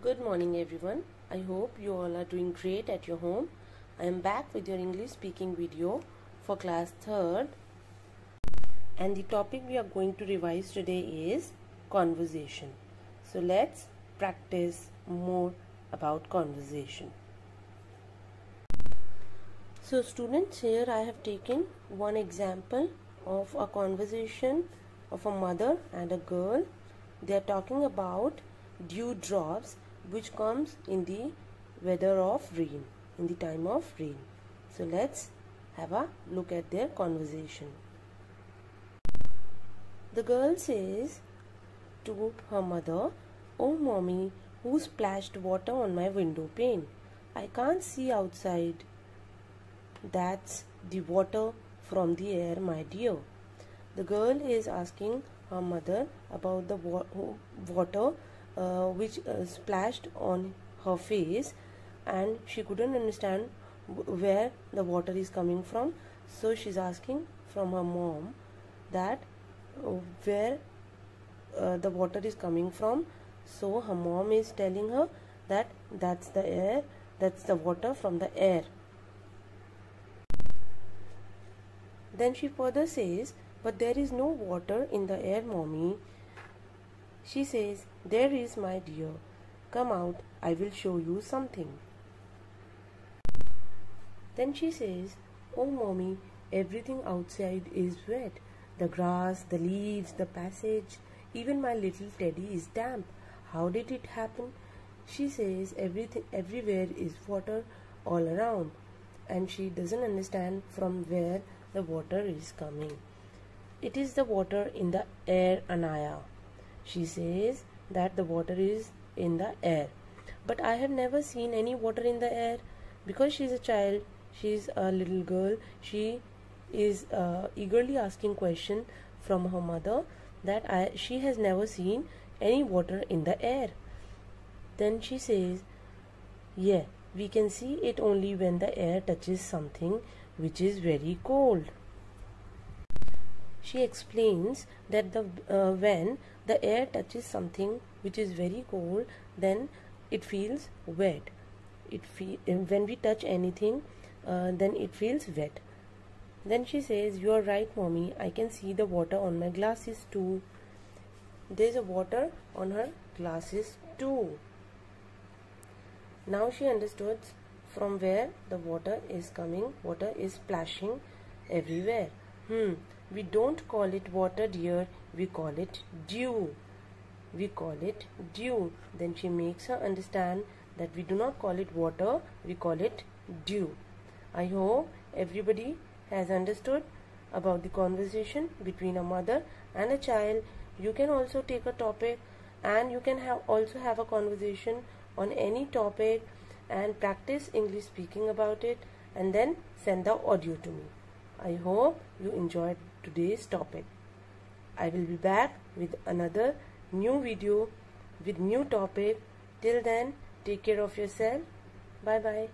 Good morning everyone. I hope you all are doing great at your home. I am back with your English speaking video for class 3rd, and the topic we are going to revise today is conversation. So let's practice more about conversation. So students, here I have taken one example of a conversation of a mother and a girl. They are talking about dewdrops which comes in the weather of rain, in the time of rain. So let's have a look at their conversation. The girl says to her mother, "Oh mommy, who splashed water on my window pane? I can't see outside." "That's the water from the air, my dear." The girl is asking her mother about the water which splashed on her face, and she couldn't understand where the water is coming from. So she's asking from her mom that where the water is coming from. So her mom is telling her that that's the air, that's the water from the air. Then she further says, "But there is no water in the air, mommy." She says, "There is, my dear. Come out, I will show you something." Then she says, "Oh mommy, everything outside is wet. The grass, the leaves, the passage, even my little teddy is damp. How did it happen?" She says everywhere is water all around, and she doesn't understand from where the water is coming. "It is the water in the air, Anaya." She says that the water is in the air. "But I have never seen any water in the air." Because she's a child, she's a little girl, she is eagerly asking question from her mother that she has never seen any water in the air. Then she says, "Yeah, we can see it only when the air touches something which is very cold." She explains that when the air touches something which is very cold, then it feels wet. When we touch anything, then it feels wet. Then she says, "You are right, mommy. I can see the water on my glasses too." There's a water on her glasses too. Now she understood from where the water is coming. Water is splashing everywhere. We don't call it water, dear. We call it dew. We call it dew. Then she makes her understand that we do not call it water, we call it dew. I hope everybody has understood about the conversation between a mother and a child. You can also take a topic, and you can also have a conversation on any topic and practice English speaking about it, and then send the audio to me. I hope you enjoyed today's topic. I will be back with another new video with new topic. Till then, take care of yourself. Bye bye.